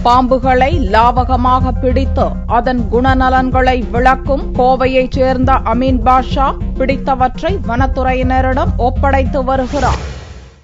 பாம்புகளை லாவகமாக பிடித்து அதன் குணநலன்களை விளக்கும் கோவையைச் சேர்ந்த அமீன் பாஷா பிடித்தவற்றை வனத்துறையினரிடம் ஒப்படைத்து வருகிறார்.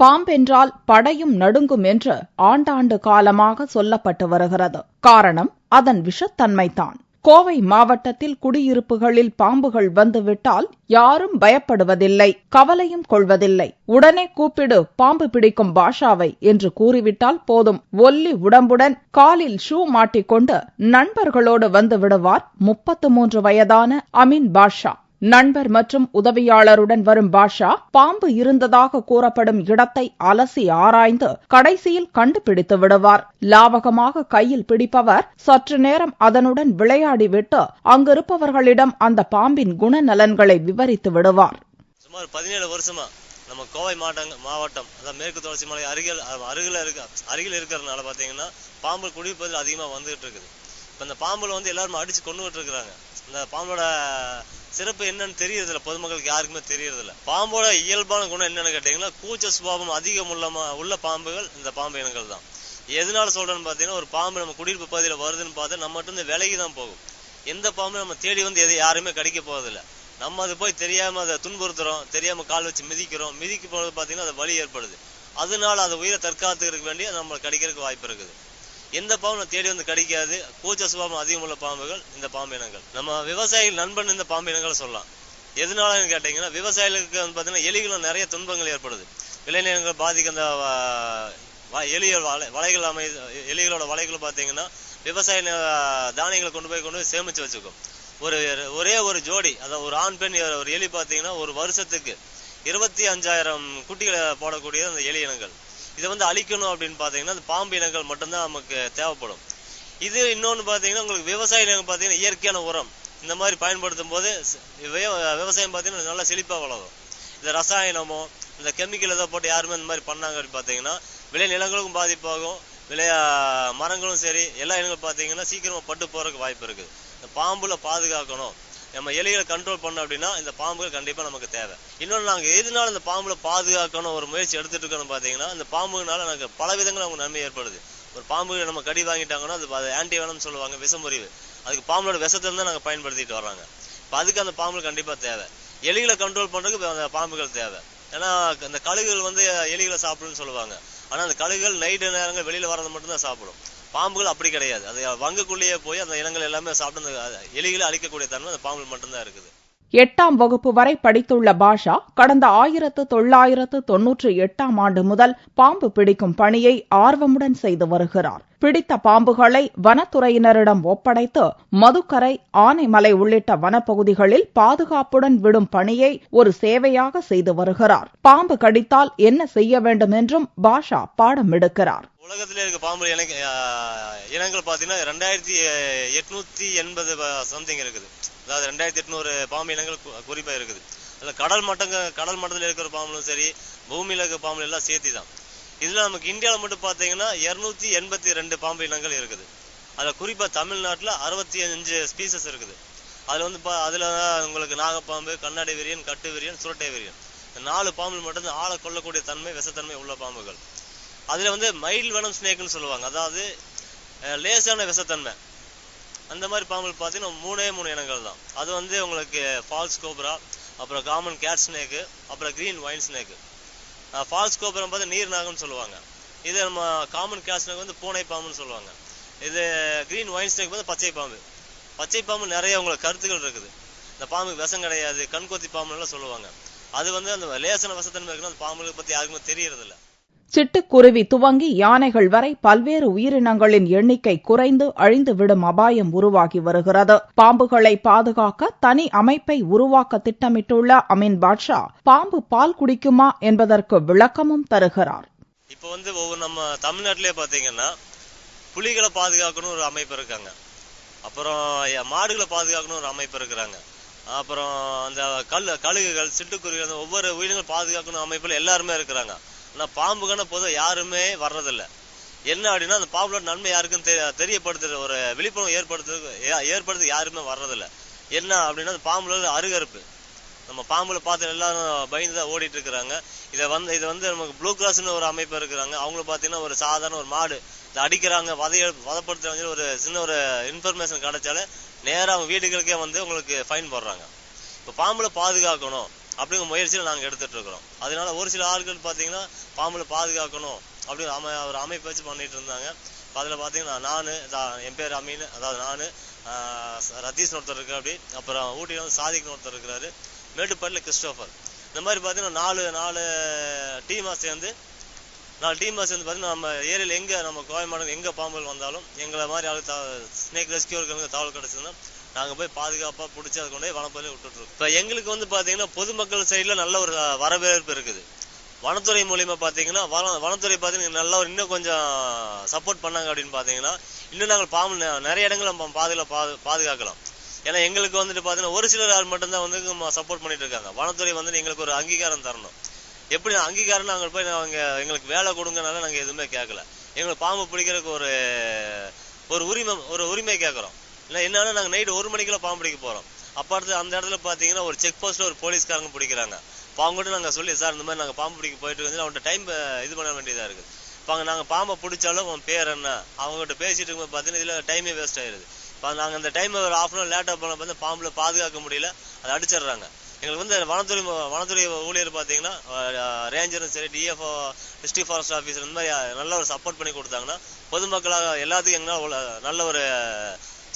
பாம்பென்றால் படையும் நடுங்கும் என்று ஆண்டாண்டு காலமாக சொல்லப்பட்டு வருகிறது. காரணம் அதன் விஷத்தன்மைதான். கோவை மாவட்டத்தில் குடியிருப்புகளில் பாம்புகள் வந்துவிட்டால் யாரும் பயப்படுவதில்லை, கவலையும் கொள்வதில்லை. உடனே கூப்பிடு பாம்பு பிடிக்கும் பாஷாவை என்று கூறிவிட்டால் போதும். ஒல்லி உடம்புடன் காலில் ஷூ மாட்டிக்கொண்டு நண்பர்களோடு வந்து விடுவார் 33 வயதான அமீன் பாஷா. நண்பர் மற்றும் உதவியாளருடன் வரும் பாஷா பாம்பு இருந்ததாக கூறப்படும் இடத்தை அலசி ஆராய்ந்து கடைசியில் கண்டுபிடித்து விடுவார். லாவகமாக கையில் பிடிப்பவர் சற்று நேரம் அதனுடன் விளையாடிவிட்டு அங்கிருப்பவர்களிடம் அந்த பாம்பின் குணநலன்களை விவரித்து விடுவார். சுமார் 17 வருஷமா நம்ம கோவை மாவட்டம் அதாவது மேற்கு தொடர்ச்சி மலை அருகில் இருக்கிறதுனால பாத்தீங்கன்னா பாம்பு குடியிருப்பதில் அதிகமா வந்துகிட்டு இருக்குது. இப்ப இந்த பாம்புல எல்லாரும் அடிச்சு கொண்டுகிட்டு இருக்கிறாங்க. இந்த பாம்போட சிறப்பு என்னன்னு தெரியறதில்ல, பொதுமக்களுக்கு யாருக்குமே தெரியறதில்ல. பாம்போட இயல்பான குணம் என்னன்னு கேட்டீங்கன்னா கூச்ச சுபாவம் அதிகம் உள்ள பாம்புகள் இந்த பாம்பு இனங்கள் தான். எதனால சொல்றேன்னு பாத்தீங்கன்னா ஒரு பாம்பு நம்ம குடியிருப்பு பகுதியில வருதுன்னு பார்த்தா நம்ம மட்டும் விலகி தான் போகும். எந்த பாம்பு நம்ம தேடி யாருமே கடிக்க போறதில்ல. நம்ம அது போய் தெரியாம அதை துன்புறுத்துறோம், தெரியாம கால் வச்சு மிதிக்க போறது பாத்தீங்கன்னா அது வலி ஏற்படுது. அதனால அதை உயிரை தற்காத்துக்கிறதுக்கு வேண்டிய நம்ம கடிக்கிறதுக்கு வாய்ப்பு இருக்குது. எந்த பாம்பு தேடி கடிக்காது. கூச்ச சுபாவம் அதிகம் உள்ள பாம்புகள் இந்த பாம்பு இனங்கள். நம்ம விவசாயிகள் நண்பன் இந்த பாம்பு இனங்களை சொல்லலாம். எதனாலன்னு கேட்டீங்கன்னா விவசாயிகளுக்கு பாத்தீங்கன்னா எலிகளும் நிறைய துன்பங்கள் ஏற்படுது. விளைநிலங்கள் பாதிக்க அந்த எலிகளோட வலைகள் பாத்தீங்கன்னா விவசாய தானியங்களை கொண்டு போய் சேமிச்சு வச்சுக்கும். ஒரே ஒரு ஜோடி அதாவது ஒரு ஆண் பெண் ஒரு எலி பாத்தீங்கன்னா ஒரு வருஷத்துக்கு 25,000 குட்டிகளை போடக்கூடிய அந்த எலி இனங்கள். இதை அழிக்கணும் அப்படின்னு பாத்தீங்கன்னா அந்த பாம்பு இனங்கள் மட்டும்தான் நமக்கு தேவைப்படும். இது இன்னொன்னு பாத்தீங்கன்னா உங்களுக்கு விவசாய இனங்கள் பாத்தீங்கன்னா இயற்கையான உரம் இந்த மாதிரி பயன்படுத்தும் போது விவசாயம் பாத்தீங்கன்னா நல்லா செழிப்பா வளரும். இந்த ரசாயனமோ இந்த கெமிக்கல் ஏதோ போட்டு யாருமே இந்த மாதிரி பண்ணாங்க அப்படின்னு பாத்தீங்கன்னா விளை நிலங்களுக்கும் பாதிப்பாகும், மரங்களும் சரி எல்லா இனங்களும் பாத்தீங்கன்னா சீக்கிரமா பட்டு போறதுக்கு வாய்ப்பு இருக்குது. இந்த பாம்புல பாதுகாக்கணும், நம்ம எலிகளை கண்ட்ரோல் பண்ணோம் அப்படின்னா இந்த பாம்புகள் கண்டிப்பா நமக்கு தேவை. இன்னொன்று நாங்க எதுனால இந்த பாம்புல பாதுகாக்கணும் ஒரு முயற்சி எடுத்துட்டு இருக்கணும் பாத்தீங்கன்னா இந்த பாம்புனால நமக்கு பல விதங்கள் அவங்க நன்மை ஏற்படுது. ஒரு பாம்பு நம்ம கடி வாங்கிட்டாங்கன்னா அது ஆன்டி வெனம் சொல்லுவாங்க, விஷமுறிவு. அதுக்கு பாம்போட விஷத்தை தான் நாங்க பயன்படுத்திட்டு வர்றாங்க. இப்ப அதுக்கு அந்த பாம்புகள் கண்டிப்பா தேவை. எலிகளை கண்ட்ரோல் பண்றதுக்கு அந்த பாம்புகள் தேவை. ஏன்னா அந்த கழுகுகள் எலிகளை சாப்பிடுன்னு சொல்லுவாங்க. ஆனா அந்த கழுகுகள் நைட்டு நேரங்கள் வெளியில வரது மட்டும்தான் சாப்பிடும். பாம்புகள் அப்படி கிடையாது. அது வங்குக்குள்ளேயே போய் அந்த இனங்கள் எல்லாமே சாப்பிட்டு அந்த எலிகளை அழிக்கக்கூடிய தன்மை அந்த பாம்புகள் மட்டும்தான் இருக்குது. 8ஆம் வகுப்பு வரை படித்துள்ள பாஷா கடந்த 1998ஆம் ஆண்டு முதல் பாம்பு பிடிக்கும் பணியை ஆர்வமுடன் செய்து வருகிறார். பிடித்த பாம்புகளை வனத்துறையினரிடம் ஒப்படைத்து மதுக்கரை, ஆனைமலை உள்ளிட்ட வனப்பகுதிகளில் பாதுகாப்புடன் விடும் பணியை ஒரு சேவையாக செய்து வருகிறார். பாம்பு கடித்தால் என்ன செய்ய வேண்டும் என்றும் பாஷா பாடம் எடுக்கிறார். உலகத்திலே இருக்க பாம்பு இனங்கள் பாத்தீங்கன்னா 2880 சம்திங் இருக்குது. அதாவது 2800 பாம்பு இனங்கள் குறிப்பா இருக்குது. அதுல கடல் மட்டத்தில் இருக்கிற பாம்பும் சரி, பூமியில இருக்கிற பாம்பு எல்லாம் சேர்த்தி தான். இதுல நமக்கு இந்தியாவில மட்டும் பாத்தீங்கன்னா 282 பாம்பு இனங்கள் இருக்குது. அதுல குறிப்பா தமிழ்நாட்டுல 65 ஸ்பீசஸ் இருக்குது. அதுல உங்களுக்கு நாகப்பாம்பு, கண்ணாடி விரியன், கட்டு விரியன், சுரட்டை விரியன், இந்த 4 பாம்பு மட்டும் ஆளை கொள்ளக்கூடிய தன்மை, விஷத்தன்மை உள்ள பாம்புகள். அதுல மைல்ட் வெனம் ஸ்னேக்னு சொல்லுவாங்க, அதாவது லேசான விஷத்தன்மை. அந்த மாதிரி பாம்புகள் பாத்தீங்கன்னா 3 இனங்கள் தான். அது உங்களுக்கு ஃபால்ஸ் கோப்ரா, அப்புறம் காமன் கேட் ஸ்னேக்கு, அப்புறம் green vine snake. False cobra பார்த்து நீர் நாகம்னு சொல்லுவாங்க. இது நம்ம காமன் கேட் ஸ்னேக் பூனை பாம்புன்னு சொல்லுவாங்க. இது கிரீன் வைன் ஸ்னேக் பச்சை பாம்பு. பச்சை பாம்பு நிறைய உங்களுக்கு கருத்துக்கள் இருக்குது. இந்த பாம்புக்கு விஷம் கிடையாது, கண்கொத்தி பாம்புன்னு எல்லாம் சொல்லுவாங்க. அது அந்த லேசான விஷத்தன்மை இருக்குன்னு அந்த பாம்புகளை பத்தி யாருக்குமே தெரியறதில்ல. சிட்டுக்குருவி துவங்கி யானைகள் வரை பல்வேறு உயிரினங்களின் எண்ணிக்கை குறைந்து அழிந்துவிடும் அபாயம் உருவாகி வருகிறது. பாம்புகளை பாதுகாக்க தனி அமைப்பை உருவாக்க திட்டமிட்டுள்ள அமீன் பாஷா பாம்பு பால் குடிக்குமா என்பதற்கு விளக்கமும் தருகிறார். இப்ப ஒவ்வொரு நம்ம தமிழ்நாட்டிலே பாத்தீங்கன்னா புலிகளை பாதுகாக்கணும் ஒரு அமைப்பு இருக்காங்க, அப்புறம் மாடுகளை பாதுகாக்கணும் ஒரு அமைப்பு இருக்கிறாங்க, அப்புறம் அந்த கழுகுகள், சிட்டுக்குருவிகள், ஒவ்வொரு உயிரினங்கள் பாதுகாக்கணும் அமைப்புல எல்லாருமே இருக்கிறாங்க. ஆனா பாம்புக்கான பொது யாருமே வர்றதில்ல. என்ன அப்படின்னா அந்த பாம்புல நன்மை யாருக்கும் தெரியப்படுத்துற ஒரு விழிப்புணர்வு ஏற்படுத்த யாருமே வர்றதில்ல. என்ன அப்படின்னா அந்த பாம்புல அருகறுப்பு. நம்ம பாம்புல பார்த்து எல்லாரும் பயந்துதான் ஓடிட்டு இருக்கிறாங்க. இது நமக்கு ப்ளூ கிராஸ்னு ஒரு அமைப்பு இருக்கிறாங்க. அவங்கள பாத்தீங்கன்னா ஒரு சாதாரண ஒரு மாடு அடிக்கிறாங்க, வதப்படுத்துறாங்க ஒரு சின்ன ஒரு இன்ஃபர்மேஷன் கிடைச்சாலே நேரா அவங்க வீடுகளுக்கே வந்து உங்களுக்கு ஃபைன் போடுறாங்க. இப்ப பாம்புல பாதுகாக்கணும் அப்படிங்கிற முயற்சியில நாங்க எடுத்துட்டு இருக்கிறோம். அதனால ஒரு சில ஆட்கள் பாத்தீங்கன்னா பாம்புல பாதுகாக்கணும் அப்படின்னு ஒரு அமைப்பு வச்சு பண்ணிட்டு இருந்தாங்க. அதுல பாத்தீங்கன்னா நானு, என் பேர் அமீன், அதாவது நானு, ரதீஷ் ஒருத்தர் இருக்கு, அப்படி அப்புறம் ஊட்டியில வந்து சாதிக்னு ஒருத்தர் இருக்கிறாரு, மேட்டுப்பாட்டில் கிறிஸ்டோபர். இந்த மாதிரி பாத்தீங்கன்னா நாலு டீமா சேர்ந்து பாத்தீங்கன்னா நம்ம ஏரியால எங்க நம்ம கோயமாடு எங்க பாம்புகள் வந்தாலும் எங்களை மாதிரி ஆளு ஸ்னேக் ரெஸ்கியூ இருக்கிறவங்க தகவல் கிடைச்சதுன்னா நாங்க போய் பாதுகாப்பா பிடிச்சி அதை கொண்டு போய் வனப்பகுதியில விட்டுட்டு இருக்கோம். இப்ப எங்களுக்கு வந்து பாத்தீங்கன்னா பொதுமக்கள் சைட்ல நல்ல ஒரு வரவேற்பு இருக்குது. வனத்துறை மூலியமா பாத்தீங்கன்னா வனத்துறை பாத்தீங்கன்னா நல்லா இன்னும் கொஞ்சம் சப்போர்ட் பண்ணாங்க அப்படின்னு பாத்தீங்கன்னா இன்னும் நாங்கள் பாம்பு நிறைய இடங்கள் நம்ம பாதுகாக்கலாம். ஏன்னா எங்களுக்கு வந்துட்டு பாத்தீங்கன்னா ஒரு சிலர் மட்டும்தான் வந்து சப்போர்ட் பண்ணிட்டு இருக்காங்க. வனத்துறை வந்து எங்களுக்கு ஒரு அங்கீகாரம் தரணும். எப்படி அங்கீகாரம் நாங்கள் போய் எங்களுக்கு வேலை கொடுங்கனால நாங்க எதுவுமே கேட்கல. எங்களுக்கு பாம்பு பிடிக்கிறதுக்கு ஒரு உரிமை கேட்கறோம். இல்லை என்னன்னா நாங்க நைட் 1 மணிக்குள்ள பாம்பு பிடிக்க போறோம். அப்ப அடுத்து அந்த இடத்துல பாத்தீங்கன்னா ஒரு செக் போஸ்ட்ல ஒரு போலீஸ்காரங்க பிடிக்கிறாங்க. அவங்ககிட்ட நாங்க சொல்லி சார் இந்த மாதிரி நாங்க பாம்பு பிடிக்க போயிட்டு இருந்து அவன்கிட்ட டைம் இது பண்ண வேண்டியதா இருக்கு. இப்ப நாங்க பாம்பை பிடிச்சாலும் அவன் பேர் என்ன அவங்ககிட்ட பேசிட்டு இருக்கும்போது பாத்தீங்கன்னா இதுல டைமே வேஸ்ட் ஆயிருது. இப்ப நாங்க அந்த டைம் ஒரு 1/2 hour லேட்டா பண்ண பார்த்து பாம்புல பாதுகாக்க முடியல, அதை அடிச்சிடுறாங்க. எங்களுக்கு வந்து வனத்துறை ஊழியர் பாத்தீங்கன்னா ரேஞ்சரும் சரி, டிஎஃப்ஓ டிஸ்ட்ரிக்ட் ஃபாரஸ்ட் ஆபீசர் இந்த மாதிரி நல்ல ஒரு சப்போர்ட் பண்ணி கொடுத்தாங்கன்னா பொதுமக்களாக எல்லாத்துக்கும் எங்களால் நல்ல ஒரு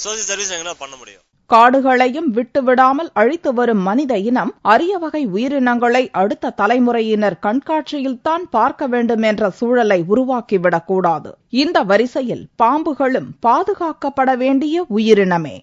சோசியல் சர்வீஸ் எங்களால் பண்ண முடியும். காடுகளையும் விட்டுவிடாமல் அழித்து வரும் மனித இனம் அரிய வகை உயிரினங்களை அடுத்த தலைமுறையினர் கண்காட்சியில்தான் பார்க்க வேண்டும் என்ற சூழலை உருவாக்கிவிடக் கூடாது. இந்த வரிசையில் பாம்புகளும் பாதுகாக்கப்பட வேண்டிய உயிரினமே.